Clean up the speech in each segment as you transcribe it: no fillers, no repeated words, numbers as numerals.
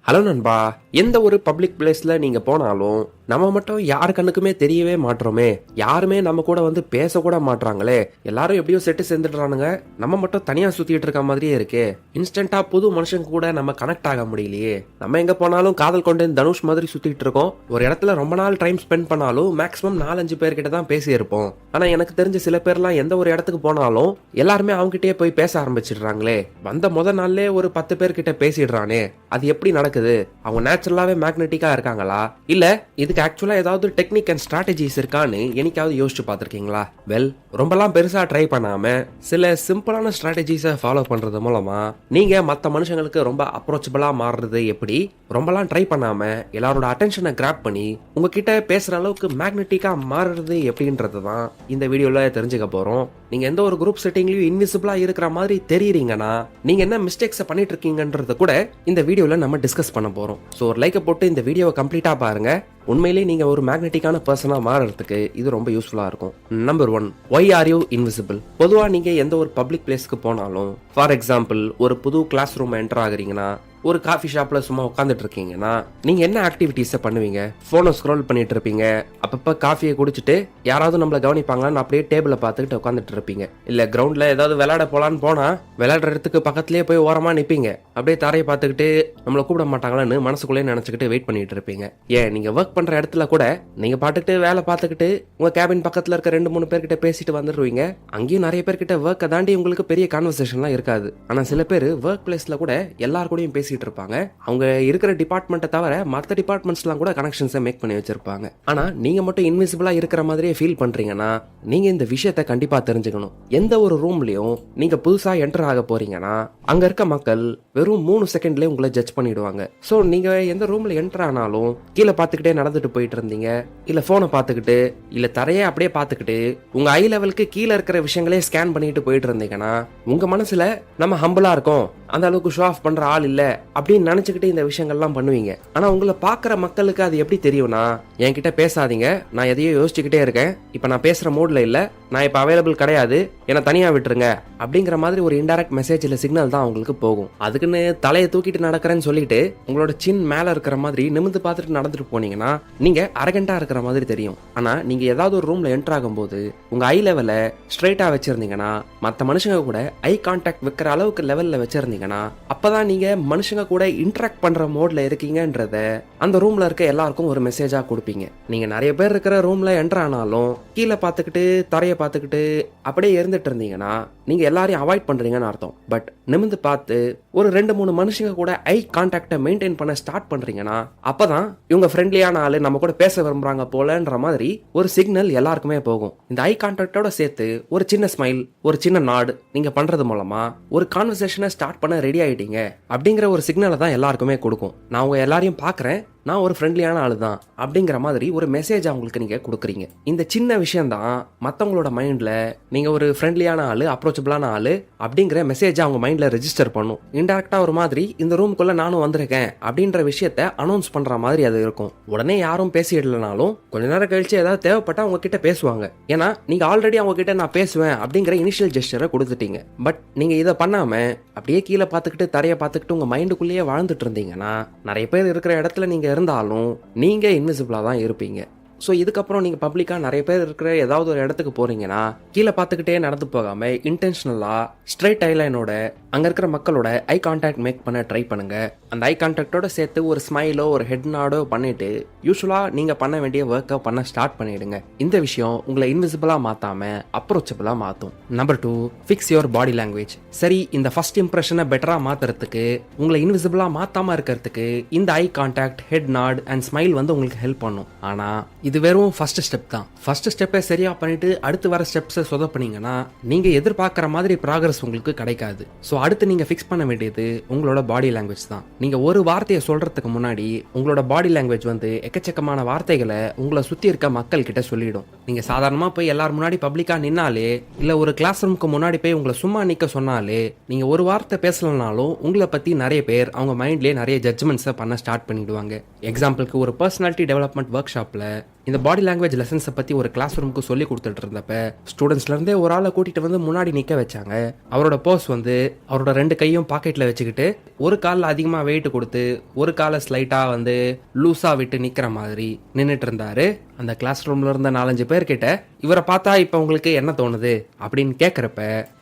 Hello நண்பா, எந்த ஒரு பப்ளிக் பிளேஸ்ல நீங்க போனாலும் நம்ம மட்டும் யாரு கண்ணுக்குமே தெரியவே மாட்டோமே. யாருமே நம்ம கூட வந்து பேசக்கூட மாட்றாங்களே. எல்லாரும் எப்படியோ செட்டு சேர்ந்துடுறானுங்க. நம்ம மட்டும் தனியா சுத்திட்டு இருக்க மாதிரியே இருக்கே. இன்ஸ்டன்டா புது மனுஷங்க கூட நம்ம கனெக்ட் ஆக முடியலையே. நம்ம எங்க போனாலும் காதல் கொண்டு தனுஷ் மாதிரி சுத்திட்டு இருக்கோம். ஒரு இடத்துல ரொம்ப நாள் டைம் ஸ்பெண்ட் பண்ணாலும் மேக்ஸிமம் 4-5 பேர்கிட்ட தான் பேசியிருப்போம். ஆனா எனக்கு தெரிஞ்ச சில பேர்லாம் எந்த ஒரு இடத்துக்கு போனாலும் எல்லாருமே அவங்ககிட்டயே போய் பேச ஆரம்பிச்சிடுறாங்களே. வந்த முத நாள்லயே ஒரு 10 பேர்கிட்ட பேசிடுறானே. அது எப்படி நடக்குது? அவங்க நேச்சுரலாவே மேக்னெட்டிக்கா இருக்காங்களா, இல்ல இதுக்கு ஆக்சுவலா ஏதாவது டெக்னிக் அண்ட் ஸ்ட்ராட்டஜிஸ் இருக்கான்னு என்னைக்காவது யோசிச்சு பார்த்திருக்கீங்களா? வெல், ரொம்பலாம் பெருசா ட்ரை பண்ணாம சில சிம்பிளான ஸ்ட்ராட்டஜிஸை ஃபாலோ பண்றது மூலமா நீங்க மற்ற மனுஷங்களுக்கு ரொம்ப அப்ரோச்சபிளா மாறுறது எப்படி, ரொம்பலாம் ட்ரை பண்ணாம எல்லாரோட அட்டென்ஷனை கிராப் பண்ணி உங்ககிட்ட பேசுற அளவுக்கு மேக்னெட்டிக்கா மாறுறது எப்படின்றது தான் இந்த வீடியோல தெரிஞ்சுக்க போறோம். நீங்க எந்த ஒரு குரூப் செட்டிங்லயும் இன்விசிபிளா இருக்கிற மாதிரி தெரியுறீங்கன்னா நீங்க என்ன மிஸ்டேக்ஸ் பண்ணிட்டு இருக்கீங்கன்றத கூட இந்த வீடியோல நம்ம டிஸ்கஸ் பண்ண போறோம். சோ ஒரு லைக்கை போட்டு இந்த வீடியோவை கம்ப்ளீட்டா பாருங்க. உண்மையிலேயே நீங்க ஒரு மேக்னெட்டிக்கான பர்சனா மாறறதுக்கு இது ரொம்ப யூஸ்ஃபுல்லா இருக்கும். Number 1, why are you invisible? பொதுவா நீங்க எந்த ஒரு பப்ளிக் பிளேஸ்க்கு போனாலும், ஃபார் எக்ஸாம்பிள் ஒரு புது கிளாஸ் ரூம் என்டர் ஆகுறீங்கன்னா, ஒரு காஃபி ஷாப்ல சும்மா உட்காந்துட்டு இருக்கீங்கன்னா நீங்க என்ன ஆக்டிவிட்டிஸை பண்ணுவீங்க? போனை ஸ்க்ரோல் பண்ணிட்டு இருப்பீங்க. அப்பப்ப காஃபியை குடிச்சிட்டு யாராவது நம்மள கவனிப்பாங்களான்னு அப்படியே டேபிளை பார்த்துக்கிட்டு உட்காந்துட்டு இருப்பீங்க. இல்ல கிரவுண்ட்ல ஏதாவது விளையாட போலான்னு போனா விளையாடுற இடத்துக்கு பக்கத்துலயே போய் ஓரமா நிப்பீங்க. அப்படியே தரையை பார்த்துக்கிட்டு நம்மள கூப்பிட மாட்டாங்களான்னு மனசுக்குள்ளே நினைச்சுக்கிட்டு வெயிட் பண்ணிட்டு இருப்பீங்க. ஏன் நீங்க ஒர்க் பண்ற இடத்துல கூட நீங்க பாட்டுக்கிட்டு வேலை பார்த்துக்கிட்டு உங்க கேபின் பக்கத்துல இருக்க 2-3 பேர்கிட்ட பேசிட்டு வந்துடுவீங்க. அங்கேயும் நிறைய பேர்கிட்ட ஒர்க்கை தாண்டி உங்களுக்கு பெரிய கான்வர்சேஷன்லாம் இருக்காது. ஆனா சில பேர் ஒர்க் பிளேஸ்ல கூட எல்லார் கூடயும் பேசி இருப்பாங்க. அவங்க இருக்கிற டிபார்ட்மெண்ட்டை தவிர மற்ற டிபார்ட்மெண்ட்ஸ்லாம் கூட கனெக்ஷன்ஸை மேக் பண்ணி வச்சிருப்பாங்க. ஆனா நீங்க மட்டும் இன்விசிபிளா இருக்கிற மாதிரியே ஃபீல் பண்றீங்கன்னா நீங்க இந்த விஷயத்தை கண்டிப்பா தெரிஞ்சுக்கணும். எந்த ஒரு ரூம்லயும் நீங்க புதுசா என்டர் ஆக போறீங்கன்னா அங்க இருக்க மக்கள் வெறும் 3 செகண்ட்லயே உங்களை ஜட்ஜ் பண்ணிடுவாங்க. சோ நீங்க எந்த ரூம்ல என்டர் ஆனாலும் கீழே பார்த்துக்கிட்டே நடந்துட்டு போயிட்டு இருந்தீங்க, இல்ல போனை பார்த்துக்கிட்டு, இல்ல தரையே அப்படியே பார்த்துக்கிட்டு உங்க ஐ லெவலுக்கு கீழே இருக்கிற விஷயங்களே ஸ்கேன் பண்ணிட்டு போயிட்டு இருந்தீங்கன்னா உங்க மனசுல நம்ம ஹம்பிளா இருக்கோம், அந்த அளவுக்கு ஷோ ஆஃப் பண்ற ஆள் இல்ல அப்படின்னு நினைச்சுக்கிட்டு இந்த விஷயங்கள்லாம் பண்ணுவீங்க. ஆனா உங்களை பாக்குற மக்களுக்கு அது எப்படி தெரியும்னா, என்கிட்ட பேசாதீங்க, நான் எதையோ யோசிச்சுக்கிட்டே இருக்கேன், இப்ப நான் பேசுற மூட்ல இல்ல, நான் இப்ப அவைலபிள் கிடையாது, என்ன தனியா விட்டுருங்க அப்படிங்கிற மாதிரி ஒரு இன்டைரக்ட் மெசேஜ் இல்ல சிக்னல் தான் அவங்களுக்கு போகும். அதுக்குன்னு தலையை தூக்கிட்டு நடக்கிறேன்னு சொல்லிட்டு உங்களோட சின் மேல இருக்கிற மாதிரி நிமிந்து பார்த்துட்டு நடந்துட்டு போனீங்கன்னா நீங்க அரகண்டா இருக்கிற மாதிரி தெரியும். ஆனா நீங்க ஏதாவது ஒரு ரூம்ல என்டர் ஆகும் போது உங்க ஐ லெவல ஸ்ட்ரைட்டா வச்சிருந்தீங்கன்னா, மத்த மனுஷங்க கூட ஐ கான்டாக்ட் வைக்கிற அளவுக்கு லெவல்ல வச்சிருந்தீங்கன்னா அப்பதான் நீங்க மனுஷங்க கூட இன்டராக்ட் பண்ற மோட்ல இருக்கீங்கன்றத அந்த ரூம்ல இருக்க எல்லாருக்கும் ஒரு மெசேஜா கொடுப்பீங்க. நீங்க நிறைய பேர் இருக்கிற ரூம்ல என்டர் ஆனாலும் கீழே பார்த்துக்கிட்டு தரையை பார்த்துக்கிட்டு அப்படியே இருந்துட்டு இருந்தீங்கன்னா நீங்க எல்லாரையும் அவாய்ட் பண்றீங்கன்னு அர்த்தம். பட் நிமிந்து பார்த்து ஒரு 2-3 மனுஷங்க கூட ஐ கான்டாக்டை மெயின்டைன் பண்ண ஸ்டார்ட் பண்றீங்கன்னா அப்பதான் இவங்க ஃப்ரெண்ட்லியான ஆளு, நம்ம கூட பேச விரும்புறாங்க போலன்ற மாதிரி ஒரு சிக்னல் எல்லாருக்குமே போகும். இந்த ஐ கான்டாக்டோட சேர்த்து ஒரு சின்ன ஸ்மைல், ஒரு சின்ன நாடு நீங்க பண்றது மூலமா ஒரு கான்வர்சேஷனை ஸ்டார்ட் பண்ண ரெடி ஆயிட்டீங்க அப்படிங்கிற ஒரு சிக்னலை தான் எல்லாருக்குமே கொடுக்கும். நான் உங்க எல்லாரையும் பாக்குறேன், நான் ஒரு ஃப்ரெண்ட்லியான ஆளு தான் அப்படிங்கிற மாதிரி ஒரு மெசேஜ் அவங்களுக்கு நீங்க கொடுக்குறீங்க. இந்த சின்ன விஷயம் தான் மற்றவங்களோட மைண்ட்ல நீங்க ஒரு ஃப்ரெண்ட்லியான ஆளு, அப்ரோச்சபிளான ஆளு அப்படிங்கிற மெசேஜ் அவங்க மைண்ட்ல ரெஜிஸ்டர் பண்ணும். இன்டெரக்டா ஒரு மாதிரி இந்த ரூமுக்குள்ள நானும் வந்திருக்கேன் அப்படின்ற விஷயத்த அனௌன்ஸ் பண்ற மாதிரி அது இருக்கும். உடனே யாரும் பேசிடலனாலும் கொஞ்ச நேரம் கழிச்சு ஏதாவது தேவைப்பட்டா அவங்க கிட்ட பேசுவாங்க. ஏன்னா நீங்க ஆல்ரெடி அவங்க கிட்ட நான் பேசுவேன் அப்படிங்கிற இனிஷியல் ஜெஸ்டரை கொடுத்துட்டீங்க. பட் நீங்க இதை பண்ணாம அப்படியே கீழே பார்த்துக்கிட்டு தரையை பார்த்துக்கிட்டு உங்க மைண்டுக்குள்ளேயே வாழ்ந்துட்டு இருந்தீங்கன்னா நிறைய பேர் இருக்கிற இடத்துல நீங்க இருந்தாலும் நீங்க இன்விசிபிளா தான் இருப்பீங்க. ஸோ இதுக்கப்புறம் நீங்கள் பப்ளிக்காக நிறைய பேர் இருக்கிற ஏதாவது ஒரு இடத்துக்கு போறீங்கன்னா கீழே பார்த்துக்கிட்டே நடந்து போகாம இன்டென்ஷனலாக ஸ்ட்ரைட் ஐலைனோட அங்கே இருக்கிற மக்களோட ஐ கான்டாக்ட் மேக் பண்ண ட்ரை பண்ணுங்க. அந்த ஐ கான்டாக்டோட சேர்த்து ஒரு ஸ்மைலோ ஒரு ஹெட் நாடோ பண்ணிட்டு யூஸ்வலாக நீங்கள் பண்ண வேண்டிய ஒர்க்கை பண்ண ஸ்டார்ட் பண்ணிடுங்க. இந்த விஷயம் உங்களை இன்விசிபிளாக மாற்றாம அப்ரோச்சபிளாக மாற்றும். Number 2, fix your body language. சரி, இந்த ஃபர்ஸ்ட் இம்ப்ரெஷனை பெட்டராக மாற்றுறதுக்கு, உங்களை இன்விசிபிளாக மாற்றாமல் இருக்கிறதுக்கு இந்த eye contact, head not and smile வந்து உங்களுக்கு ஹெல்ப் பண்ணும். ஆனால் இது வெறும் ஃபர்ஸ்ட் ஸ்டெப் தான். ஃபர்ஸ்ட் ஸ்டெப்பை சரியா பண்ணிட்டு அடுத்து வர ஸ்டெப்ஸை சொதப்பினீங்கன்னா நீங்க எதிர்பார்க்குற மாதிரி ப்ராக்ரஸ் உங்களுக்கு கிடைக்காது. ஸோ அடுத்து நீங்க ஃபிக்ஸ் பண்ண வேண்டியது உங்களோட பாடி லாங்குவேஜ் தான். நீங்க ஒரு வார்த்தையை சொல்றதுக்கு முன்னாடி உங்களோட பாடி லாங்குவேஜ் வந்து எக்கச்சக்கமான வார்த்தைகளை உங்களை சுத்தி இருக்க மக்கள் கிட்ட சொல்லிடும். நீங்க சாதாரணமா போய் எல்லாரும் முன்னாடி பப்ளிக்கா நின்னாலே, இல்ல ஒரு கிளாஸ் ரூமுக்கு முன்னாடி போய் உங்களை சும்மா நிக்க சொன்னாலே, நீங்க ஒரு வார்த்தை பேசலனாலும் உங்களை பத்தி நிறைய பேர் அவங்க மைண்ட்லயே நிறைய ஜட்ஜ்மெண்ட்ஸை பண்ண ஸ்டார்ட் பண்ணிடுவாங்க. எக்ஸாம்பிளுக்கு ஒரு பர்சனாலிட்டி டெவலப்மெண்ட் ஒர்க் ஷாப்ல இந்த பாடி லாங்குவேஜ் லெசன்ஸை பற்றி ஒரு கிளாஸ் ரூமுக்கு சொல்லி கொடுத்துட்டு இருந்தப்ப ஸ்டூடெண்ட்ஸ்லேருந்தே ஒரு ஆளை கூட்டிகிட்டு வந்து முன்னாடி நிற்க வச்சாங்க. அவரோட போஸ் வந்து அவரோட 2 கையும் பாக்கெட்டில் வச்சுக்கிட்டு ஒரு காலில் அதிகமாக வெயிட் கொடுத்து ஒரு காலை ஸ்லைட்டாக வந்து லூஸாக விட்டு நிற்கிற மாதிரி நின்றுட்டு இருந்தாரு. அந்த கிளாஸ் ரூமில் இருந்த 4-5 பேர்கிட்ட இவரை பார்த்தா இப்போ உங்களுக்கு என்ன தோணுது அப்படின்னு கேட்குறப்ப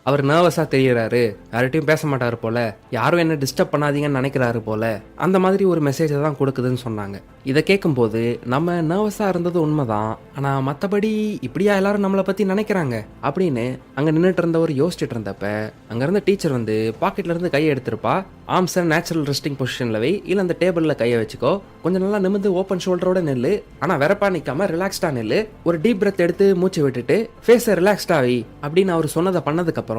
அவர் நர்வஸாக தெரியறாரு, யார்கிட்டையும் பேச மாட்டாரு போல, யாரும் என்ன டிஸ்டர்ப் பண்ணாதீங்கன்னு நினைக்கிறாரு போல, அந்த மாதிரி ஒரு மெசேஜை தான் கொடுக்குதுன்னு சொன்னாங்க. இதை கேட்கும்போது நம்ம நர்வஸாக இருந்தது உண்மைதான், ஆனால் மற்றபடி இப்படியா எல்லாரும் நம்மளை பற்றி நினைக்கிறாங்க அப்படின்னு அங்கே நின்றுட்டு இருந்தவர் யோசிச்சுட்டு இருந்தப்ப அங்கே இருந்த டீச்சர் வந்து பாக்கெட்ல இருந்து கையை எடுத்திருப்பா. ஆர்ம்ஸை நேச்சுரல் ரெஸ்டிங் பொசிஷனில் வை, இல்லை அந்த டேபிளில் கையை வச்சுக்கோ, கொஞ்சம் நல்லா நிமிந்து ஓப்பன் ஷோல்டரோட நெல்லு, ஆனால் வெறப்பா நிற்காம ரிலாக்ஸ்டா நெல்லு, ஒரு டீப் பிரெத் எடுத்து மூச்சு விட்டுட்டு ஃபேஸை ரிலாக்ஸ்டா வை அப்படின்னு அவர் சொன்னதை பண்ணதுக்கப்புறம்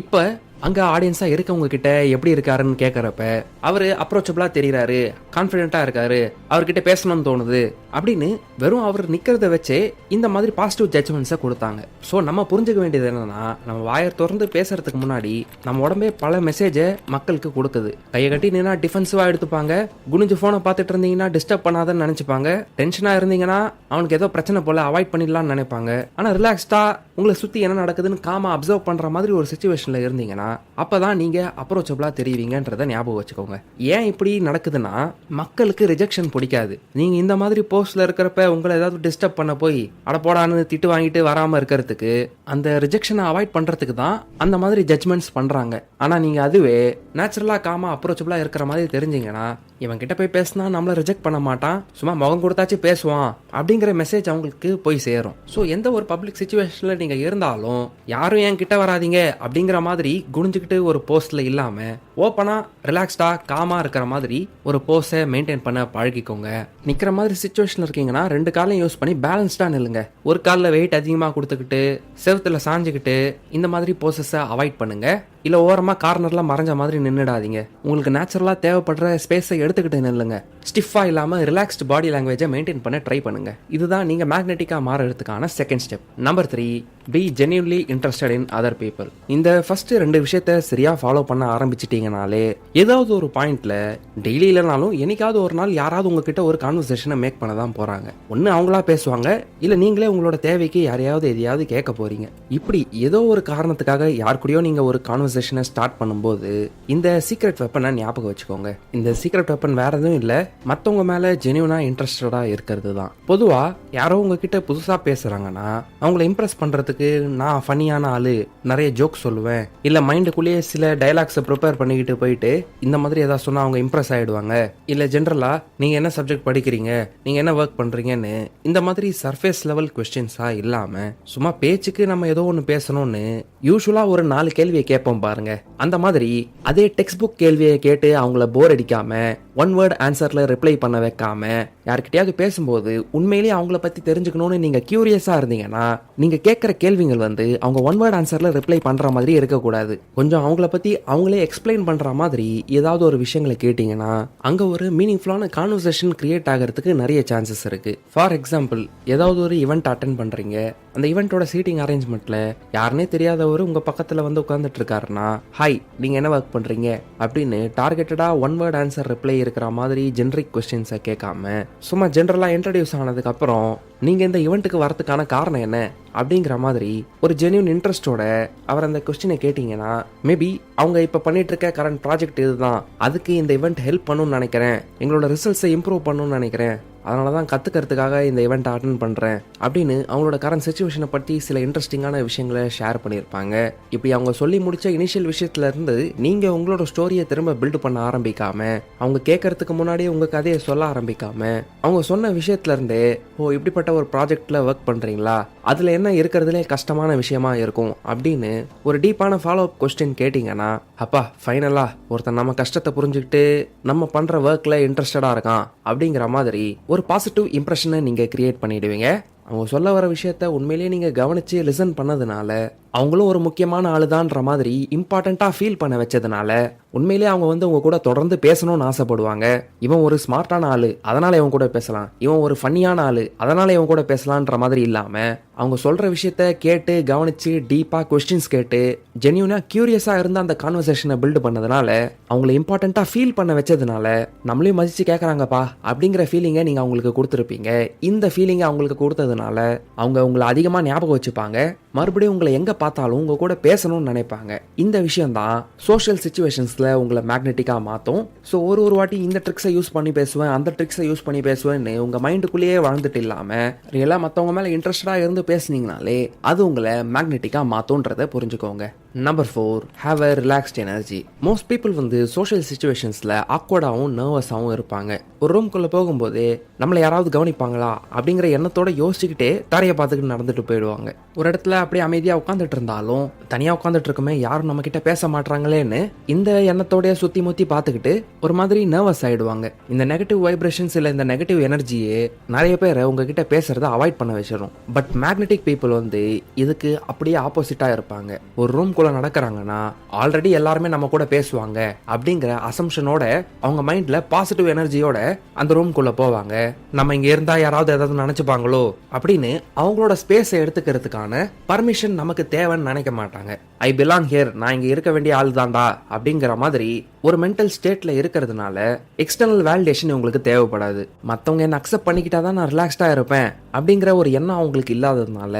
இப்போ அங்கே ஆடியன்ஸாக இருக்கவங்க கிட்ட எப்படி இருக்காருன்னு கேட்குறப்ப அவர் அப்ரோச்சபிளாக தெரிகிறாரு, கான்ஃபிடென்ட்டாக இருக்காரு, அவர்கிட்ட பேசணும்னு தோணுது அப்படின்னு வெறும் அவர் நிற்கிறத வச்சே இந்த மாதிரி பாசிட்டிவ் ஜட்ஜ்மெண்ட்ஸை கொடுத்தாங்க. ஸோ நம்ம புரிஞ்சுக்க வேண்டியது என்னன்னா, நம்ம வாயை திறந்து பேசுறதுக்கு முன்னாடி நம்ம உடம்பே பல மெசேஜை மக்களுக்கு கொடுக்குது. கையை கட்டி நின்னா டிஃபென்சிவாக எடுத்துப்பாங்க, குனிஞ்சு ஃபோனை பார்த்துட்டு இருந்தீங்கன்னா டிஸ்டர்ப் பண்ணாதன்னு நினச்சிப்பாங்க, டென்ஷனாக இருந்தீங்கன்னா அவனுக்கு ஏதோ பிரச்சனை போல அவாய்ட் பண்ணிடலாம்னு நினைப்பாங்க. ஆனால் ரிலாக்ஸ்டாக உங்களை சுற்றி என்ன நடக்குதுன்னு காமா அப்சர்வ் பண்ணுற மாதிரி ஒரு சுச்சுவேஷனில் இருந்தீங்கன்னா அப்பதான் நீங்க அப்ரோச்சபிளா தெரியுவீங்கன்றத ஞாபகம் வச்சுக்கோங்க. ஏன் இப்படி நடக்குதுன்னா, மக்களுக்கு ரிஜெக்ஷன் பிடிக்காது. நீங்க இந்த மாதிரி போஸ்ட்ல இருக்கிறப்ப உங்களை ஏதாவது டிஸ்டர்ப் பண்ண போய் அடப்போடான்னு திட்டு வாங்கிட்டு வராம இருக்கிறதுக்கு, அந்த ரிஜெக்ஷனை அவாய்ட் பண்றதுக்கு தான் அந்த மாதிரி ஜட்ஜ்மெண்ட்ஸ் பண்றாங்க. ஆனா நீங்க அதுவே நேச்சுரலா காமா அப்ரோச்சபிளா இருக்கிற மாதிரி தெரிஞ்சீங்கன்னா, இவன் கிட்ட போய் பேசினா நம்மள ரிஜெக்ட் பண்ண மாட்டான், சும்மா முகம் கொடுத்தாச்சு பேசுவான் அப்படிங்கிற மெசேஜ் அவங்களுக்கு போய் சேரும். ஸோ எந்த ஒரு பப்ளிக் சுச்சுவேஷன்ல நீங்க இருந்தாலும் யாரும் என் கிட்ட வராதீங்க அப்படிங்கிற மாதிரி குனிஞ்சுக்கிட்டு ஒரு போஸ்ட்ல இல்லாம ஓப்பனா ரிலாக்ஸ்டா காமா இருக்கிற மாதிரி ஒரு போஸை மெயின்டைன் பண்ண பழகிக்கோங்க. நிக்கிற மாதிரி சுச்சுவேஷன் இருக்கீங்கன்னா 2 காலையும் யூஸ் பண்ணி பேலன்ஸ்டா நில்லுங்க. ஒரு காலில் வெயிட் அதிகமாக கொடுத்துக்கிட்டு செவத்துல சாஞ்சுக்கிட்டு இந்த மாதிரி போசஸை அவாய்ட் பண்ணுங்க. இல்லை ஓரமாக கார்னர்லாம் மறைஞ்ச மாதிரி நின்றுடாதீங்க. உங்களுக்கு நேச்சுரலாக தேவைப்படுற ஸ்பேஸை எடுத்துக்கிட்டு நில்லுங்க. ஸ்டிஃபாக இல்லாமல் ரிலாக்ஸ்டு பாடி லாங்குவேஜை மெயின்டைன் பண்ண ட்ரை பண்ணுங்க. இதுதான் நீங்கள் மேக்னெட்டிக்காக மாறுறதுக்கான second step. Number 3, be genuinely interested in other people. இந்த ஃபர்ஸ்ட் 2 விஷயத்த சரியா ஃபாலோ பண்ண ஆரம்பிச்சிட்டீங்கனாலே ஏதாவது ஒரு பாயிண்ட்ல டெய்லி இல்லைனாலும் என்னைக்காவது ஒரு நாள் யாராவது உங்ககிட்ட ஒரு கான்வர்சேஷனை மேக் பண்ண தான் போறாங்க. ஒன்று அவங்களா பேசுவாங்க, இல்லை நீங்களே உங்களோட தேவைக்கு யாரையாவது எதையாவது கேட்க போறீங்க. இப்படி ஏதோ ஒரு காரணத்துக்காக யார் கூடயோ நீங்க ஒரு கான்வர்சேஷனை ஸ்டார்ட் பண்ணும்போது இந்த சீக்ரெட் வெப்பனை ஞாபகம் வச்சுக்கோங்க. இந்த சீக்ரெட் வெப்பன் வேற எதுவும் இல்லை, மற்றவங்க மேல ஜென்யூனா இன்ட்ரெஸ்டடா இருக்கிறது தான். பொதுவா யாரோ உங்ககிட்ட புதுசா பேசுறாங்கன்னா அவங்கள இம்ப்ரெஸ் பண்றதுக்கு நான் ஃபன்னியான ஆளு, நிறைய ஜோக் சொல்லுவேன், இல்ல மைண்டுக்குள்ளேயே சில டயலாக்ஸை ப்ரிப்பேர் பண்ணிக்கிட்டு போயிட்டு இந்த மாதிரி ஏதாவது சொன்னா அவங்க இம்ப்ரெஸ் ஆயிடுவாங்க. இல்ல ஜென்ரலா நீங்க என்ன சப்ஜெக்ட் படிக்கிறீங்க, நீங்க என்ன ஒர்க் பண்றீங்கன்னு இந்த மாதிரி சர்ஃபேஸ் லெவல் கொஸ்டின்ஸா இல்லாம சும்மா பேச்சுக்கு நம்ம ஏதோ ஒன்று பேசணும்னு யூஸ்வலா ஒரு 4 கேள்வியை கேட்போம் பாருங்க. அந்த மாதிரி அதே டெக்ஸ்ட் புக் கேள்வியை கேட்டு அவங்கள போர் அடிக்காம ஒன் வேர்ட் ஆன்சர்ல ரிப்ளை பண்ண வைக்காம யார்கிட்டயாவது பேசும்போது உண்மையிலேயே அவங்கள பத்தி தெரிஞ்சுக்கணும்னு நீங்க கியூரியஸா இருந்தீங்கன்னா நீங்க கேட்கிற கேள்விகள் வந்து அவங்க ஒன் வேர்ட் ஆன்சர்ல ரிப்ளை பண்ற மாதிரி இருக்கக்கூடாது. கொஞ்சம் அவங்கள பத்தி அவங்களே எக்ஸ்பிளைன் பண்ற மாதிரி ஏதாவது ஒரு விஷயங்களை கேட்டீங்கன்னா அங்க ஒரு மீனிங்ஃபுல்லான கான்வர்சேஷன் கிரியேட் ஆகிறதுக்கு நிறைய சான்சஸ் இருக்கு. ஃபார் எக்ஸாம்பிள், ஏதாவது ஒரு ஈவெண்ட் அட்டென்ட் பண்றீங்க, அந்த ஈவெண்டோட சீட்டிங் அரேஞ்ச்மெண்ட்ல யாருனே தெரியாதவர் உங்க பக்கத்துல வந்து உட்கார்ந்துட்டு இருக்காருன்னா, ஹாய் நீங்க என்ன ஒர்க் பண்றீங்க அப்படின்னு டார்கெட்டடா ஒன் வேர்ட் ஆன்சர் ரிப்ளை இருக்கிற மாதிரி ஜெனரிக் கொஸ்டின்ஸை கேட்காம சும்மா ஜென்ரலா இன்ட்ரடியூஸ் ஆனதுக்கு அப்புறம் நீங்க இந்த ஈவெண்ட்டுக்கு வரதுக்கான காரணம் என்ன அப்படிங்கிற மாதிரி ஒரு ஜென்யூன் இன்ட்ரெஸ்டோட அவர் அந்த கொஸ்டினை கேட்டீங்கன்னா, மேபி அவங்க இப்ப பண்ணிட்டு இருக்க கரண்ட் ப்ராஜெக்ட் இதுதான், அதுக்கு இந்த ஈவெண்ட் ஹெல்ப் பண்ணணும்னு நினைக்கிறேன், எங்களோட ரிசல்ட்ஸை இம்ப்ரூவ் பண்ணணும்னு நினைக்கிறேன், அதனால தான் கற்றுக்கிறதுக்காக இந்த ஈவெண்ட்டை அட்டென்ட் பண்ணுறேன் அப்படின்னு அவங்களோட கரண்ட் சுச்சுவேஷனை பற்றி சில இன்ட்ரெஸ்டிங்கான விஷயங்களை ஷேர் பண்ணியிருப்பாங்க. இப்படி அவங்க சொல்லி முடிச்ச இனிஷியல் விஷயத்துலேருந்து நீங்கள் உங்களோட ஸ்டோரியை திரும்ப பில்டு பண்ண ஆரம்பிக்காம, அவங்க கேட்கறதுக்கு முன்னாடியே உங்கள் கதையை சொல்ல ஆரம்பிக்காம, அவங்க சொன்ன விஷயத்துலேருந்தே ஓ இப்படிப்பட்ட ஒரு ப்ராஜெக்டில் ஒர்க் பண்ணுறீங்களா, அதில் என்ன இருக்கிறதுலே கஷ்டமான விஷயமா இருக்கும் அப்படின்னு ஒரு டீப்பான ஃபாலோ அப் கொஸ்டின் கேட்டிங்கன்னா, அப்பா ஃபைனலாக ஒருத்தன் நம்ம கஷ்டத்தை புரிஞ்சுக்கிட்டு நம்ம பண்ணுற ஒர்க்கில் இன்ட்ரெஸ்டடாக இருக்கான் அப்படிங்கிற மாதிரி ஒரு பாசிட்டிவ் இம்ப்ரெஷனை நீங்கள் கிரியேட் பண்ணிடுவீங்க. அவங்க சொல்ல வர விஷயத்த உண்மையிலேயே நீங்கள் கவனித்து லிசன் பண்ணதுனால அவங்களும் ஒரு முக்கியமான ஆளுதான்ற மாதிரி இம்பார்ட்டண்ட்டாக ஃபீல் பண்ண வச்சதுனால உண்மையிலேயே அவங்க வந்து உங்க கூட தொடர்ந்து பேசணும்னு ஆசைப்படுவாங்க. இவன் ஒரு ஸ்மார்ட்டான ஆளு அதனால இவன் கூட பேசலாம், இவன் ஒரு ஃபன்னியான ஆளு அதனால இவன் கூட பேசலான்ற மாதிரி இல்லாம அவங்க சொல்ற விஷயத்த கேட்டு கவனிச்சு டீப்பா கொஸ்டின்ஸ் கேட்டு ஜென்யூனா கியூரியஸா இருந்து அந்த கான்வர்சேஷனை பில்ட் பண்ணதுனால அவங்களை இம்பார்ட்டண்டா ஃபீல் பண்ண வச்சதுனால நம்மளையும் மதிச்சு கேட்கறாங்கப்பா அப்படிங்கிற ஃபீலிங்கை நீங்க அவங்களுக்கு கொடுத்துருப்பீங்க. இந்த ஃபீலிங்கை அவங்களுக்கு கொடுத்ததுனால அவங்க உங்களை அதிகமா ஞாபகம் வச்சுப்பாங்க. மறுபடியும் உங்களை எங்க பார்த்தாலும் உங்க கூட பேசணும்னு நினைப்பாங்க. இந்த விஷயம் தான் சோஷியல் சிச்சுவேஷன்ஸ்ல உங்களை மேக்னெட்டிக்கா மாத்தும். ஸோ ஒரு வாட்டி இந்த ட்ரிக்ஸை யூஸ் பண்ணி பேசுவேன், அந்த ட்ரிக்ஸை யூஸ் பண்ணி பேசுவேன்னு உங்க மைண்டுக்குள்ளேயே வாழ்ந்துட்டு இல்லாம ரியலா மற்றவங்க மேல இன்ட்ரெஸ்டடா இருந்து பேசுனீங்கனாலே அது உங்களை மேக்னெட்டிக்கா மாத்தும்ன்றதை புரிஞ்சுக்கோங்க. Number 4, have a relaxed energy. Most people வந்து சோஷியல் சிச்சுவேஷன்ஸில் ஆக்வர்டாகவும் நர்வஸாகவும் இருப்பாங்க. ஒரு ரூம்குள்ளே போகும்போது நம்மளை யாராவது கவனிப்பாங்களா அப்படிங்கிற எண்ணத்தோட யோசிச்சுக்கிட்டே தரையை பார்த்துக்கிட்டு நடந்துட்டு போயிடுவாங்க. ஒரு இடத்துல அப்படியே அமைதியாக உட்காந்துட்டு இருந்தாலும் தனியாக உட்காந்துட்டு இருக்குமே யாரும் நம்ம கிட்ட பேச மாட்டாங்களேன்னு இந்த எண்ணத்தோடய சுற்றி முற்றி பார்த்துக்கிட்டு ஒரு மாதிரி நர்வஸ் ஆகிடுவாங்க. இந்த நெகட்டிவ் வைப்ரேஷன்ஸ் இல்லை இந்த நெகட்டிவ் எனர்ஜியே நிறைய பேரை உங்ககிட்ட பேசுறத அவாய்ட் பண்ண வச்சிடும். பட் மேக்னெட்டிக் பீப்புள் வந்து இதுக்கு அப்படியே ஆப்போசிட்டாக இருப்பாங்க. ஒரு ரூம் நடக்கிறாங்கன்னா ஆல்ரெடி எல்லாருமே நம்ம கூட பேசுவாங்க அப்படிங்கிற அசம்ஷனோட அவங்க மைண்ட்ல பாசிட்டிவ் எனர்ஜியோட அந்த ரூம்குள்ள போவாங்க. நம்ம இங்க இருந்தா யாராவது ஏதாவது நினைச்சுப்பாங்களோ அப்படின்னு அவங்களோட ஸ்பேஸை எடுத்துக்கிறதுக்கான பர்மிஷன் நமக்கு தேவைன்னு நினைக்க மாட்டாங்க. ஐ பிலாங் ஹியர், நான் இங்க இருக்க வேண்டிய ஆள் தான்டா அப்படிங்கிற மாதிரி ஒரு மென்டல் ஸ்டேட்ல இருக்கிறதுனால எக்ஸ்டர்னல் வேலிடேஷன் உங்களுக்கு தேவைப்படாது. மற்றவங்க என்ன அக்செப்ட் பண்ணிக்கிட்டா தான் நான் ரிலாக்ஸ்டா இருப்பேன் அப்படிங்கிற ஒரு எண்ணம் அவங்களுக்கு இல்லாததுனால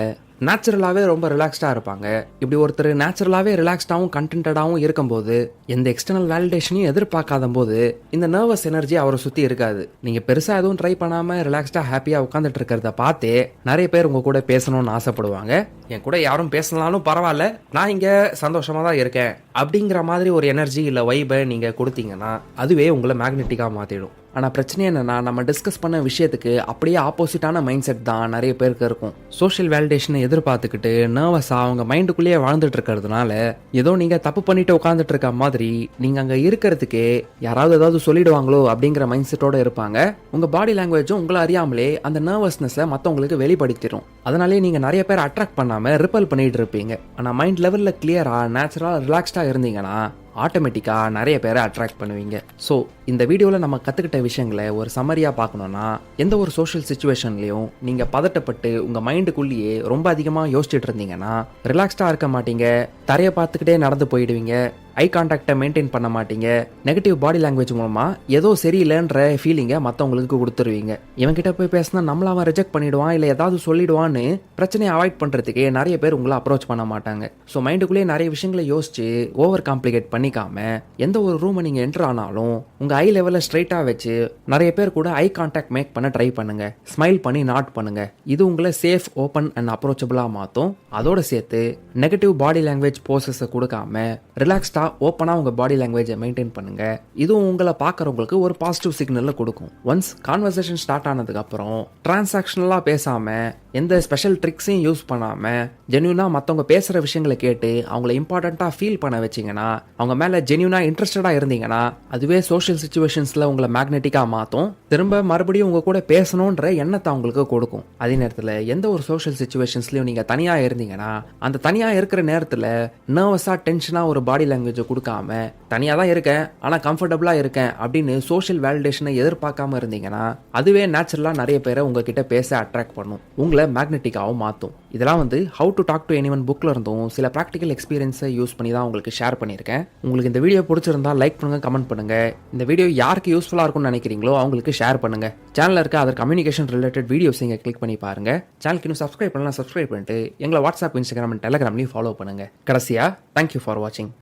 நேச்சுரலாகவே ரொம்ப ரிலாக்ஸ்டாக இருப்பாங்க. இப்படி ஒருத்தர் நேச்சுரலாகவே ரிலாக்ஸ்டாகவும் கண்டென்டாகவும் இருக்கும்போது எந்த எக்ஸ்டர்னல் வேலிடேஷனையும் எதிர்பார்க்காத போது இந்த நர்வஸ் எனர்ஜி அவரை சுற்றி இருக்காது. நீங்கள் பெருசாக எதுவும் ட்ரை பண்ணாமல் ரிலாக்ஸ்டாக ஹாப்பியாக உட்காந்துட்டு இருக்கிறத பார்த்தே நிறைய பேர் உங்கள் கூட பேசணும்னு ஆசைப்படுவாங்க. என் கூட யாரும் பேசலனாலும் பரவாயில்ல, நான் இங்கே சந்தோஷமாக தான் இருக்கேன் அப்படிங்கிற மாதிரி ஒரு எனர்ஜி இல்லை வைபை நீங்கள் கொடுத்தீங்கன்னா அதுவே உங்களை மேக்னெட்டிக்காக மாற்றிடும். ஆனால் பிரச்சனை என்னன்னா நம்ம டிஸ்கஸ் பண்ண விஷயத்துக்கு அப்படியே ஆப்போசிட்டான மைண்ட் செட் தான் நிறைய பேருக்கு இருக்கும். சோஷியல் வேலிடேஷனை எதிர்பார்த்துக்கிட்டு நர்வஸாக அவங்க மைண்டுக்குள்ளேயே வாழ்ந்துட்டு இருக்கிறதுனால ஏதோ நீங்கள் தப்பு பண்ணிட்டு உட்காந்துட்டு இருக்க மாதிரி நீங்கள் அங்கே இருக்கிறதுக்கே யாராவது ஏதாவது சொல்லிடுவாங்களோ அப்படிங்கிற மைண்ட் செட்டோட இருப்பாங்க. உங்கள் பாடி லாங்குவேஜும் உங்களை அறியாமலே அந்த நர்வஸ்னஸை மற்றவங்களுக்கு வெளிப்படுத்திடும். அதனாலே நீங்கள் நிறைய பேர் அட்ராக்ட் பண்ணாமல் ரிப்பல் பண்ணிட்டு இருப்பீங்க. ஆனால் மைண்ட் லெவலில் கிளியராக நேச்சுரலாக ரிலாக்ஸ்டாக இருந்தீங்கன்னா ஆட்டோமேட்டிக்காக நிறைய பேரை அட்ராக்ட் பண்ணுவீங்க. ஸோ இந்த வீடியோவில் நம்ம கற்றுக்கிட்ட விஷயங்களை ஒரு சம்மரியாக பார்க்கணுன்னா எந்த ஒரு சோஷியல் சுச்சுவேஷன்லையும் நீங்கள் பதட்டப்பட்டு உங்கள் மைண்டுக்குள்ளேயே ரொம்ப அதிகமாக யோசிச்சுட்டு இருந்தீங்கன்னா ரிலாக்ஸ்டாக இருக்க மாட்டீங்க, தரையை பார்த்துக்கிட்டே நடந்து போயிடுவீங்க, ஐ கான்டாக்டை மெயின்டைன் பண்ண மாட்டீங்க, நெகட்டிவ் பாடி லாங்குவேஜ் மூலமாக ஏதோ சரியில்லைன்ற ஃபீலிங்கை மற்றவங்களுக்கு கொடுத்துருவீங்க. இவன்கிட்ட போய் பேசினா நம்மள அவன் ரிஜெக்ட் பண்ணிடுவான் இல்லை ஏதாவது சொல்லிடுவான்னு பிரச்சனையை அவாய்ட் பண்ணுறதுக்கே நிறைய பேர் உங்களை அப்ரோச் பண்ண மாட்டாங்க. ஸோ மைண்டுக்குள்ளேயே நிறைய விஷயங்களை யோசிச்சு ஓவர் காம்ப்ளிகேட் பண்ணிக்காம எந்த ஒரு ரூமை நீங்கள் என்ட்ரு ஆனாலும் உங்கள் ஐ லெவலில் ஸ்ட்ரைட்டாக வச்சு நிறைய பேர் கூட ஐ கான்டாக்ட் மேக் பண்ண ட்ரை பண்ணுங்க. ஸ்மைல் பண்ணி நாட் பண்ணுங்க. இது உங்களை சேஃப், ஓப்பன் அண்ட் அப்ரோச்சபிளாக மாற்றும். அதோட சேர்த்து நெகட்டிவ் பாடி லாங்குவேஜ் போசஸை கொடுக்காம ரிலாக்ஸ்டா ஓப்பனா உங்க பாடி லாங்குவேஜை மெயின்டைன் பண்ணுங்க. இதுவும் உங்களை பார்க்கறவங்களுக்கு ஒரு பாசிட்டிவ் சிக்னலை கொடுக்கும். ஒன்ஸ் கான்வர்சேஷன் ஸ்டார்ட் ஆனதுக்கு அப்புறம் டிரான்சாக்ஷனலா பேசாம எந்த ஸ்பெஷல் ட்ரிக்ஸையும் யூஸ் பண்ணாம ஜென்யூனா மற்றவங்க பேசுற விஷயங்களை கேட்டு அவங்கள இம்பார்ட்டண்டா ஃபீல் பண்ண வச்சிங்கன்னா, அவங்க மேல ஜென்யூனா இன்ட்ரெஸ்டடா இருந்தீங்கன்னா அதுவே சோஷியல் சிச்சுவேஷன்ஸ்ல உங்களை மேக்னெட்டிக்கா மாற்றும். திரும்ப மறுபடியும் உங்க கூட பேசணுன்ற எண்ணத்தை அவங்களுக்கு கொடுக்கும். அதே நேரத்தில் எந்த ஒரு சோஷியல் சிச்சுவேஷன்ஸ்லயும் நீங்க தனியா இருந்தீங்கன்னா அந்த தனியா இருக்கிற நேரத்தில் நர்வஸா டென்ஷனா ஒரு பாடி லாங்குவேஜை கொடுக்காம தனியா தான் இருக்கேன் ஆனா கம்ஃபர்டபுளா இருக்கேன் அப்படின்னு சோஷியல் வேலிடேஷனை எதிர்பார்க்காம இருந்தீங்கன்னா அதுவே நேச்சுரலா நிறைய பேரை உங்ககிட்ட பேச அட்ராக்ட் பண்ணும், உங்களை மேக்னெட்டிக்காவும் மாற்றும். இதெல்லாம் வந்து how to talk to anyone புக்ல இருந்தும் சில ப்ராக்டிக்கல் எக்ஸ்பீரியன்ஸை யூஸ் பண்ணி தான் உங்களுக்கு ஷேர் பண்ணியிருக்கேன். உங்களுக்கு இந்த வீடியோ பிடிச்சிருந்தா லைக் பண்ணுங்க, கமெண்ட் பண்ணுங்க. இந்த வீடியோ யாருக்கு யூஸ்ஃபுல்லா இருக்கும்னு நினைக்கிறீங்களோ அவங்களுக்கு ஷேர் பண்ணுங்க. சேனல்ல இருக்க அதர் கம்யூனிகேஷன் ரிலேட்டட் வீடியோஸ் இங்க கிளிக் பண்ணி பாருங்க. சேனலுக்கு இன்னும் சப்ஸ்கிரைப் பண்ணலாம், சப்ஸ்கிரைப் பண்ணிட்டு எங்களை வாட்ஸ்அப், இன்ஸ்டாகிராம் அண்ட் டெலிகிராம்லையும் ஃபாலோ பண்ணுங்க. கடைசியா தேங்க்யூ ஃபார் வாட்சிங்.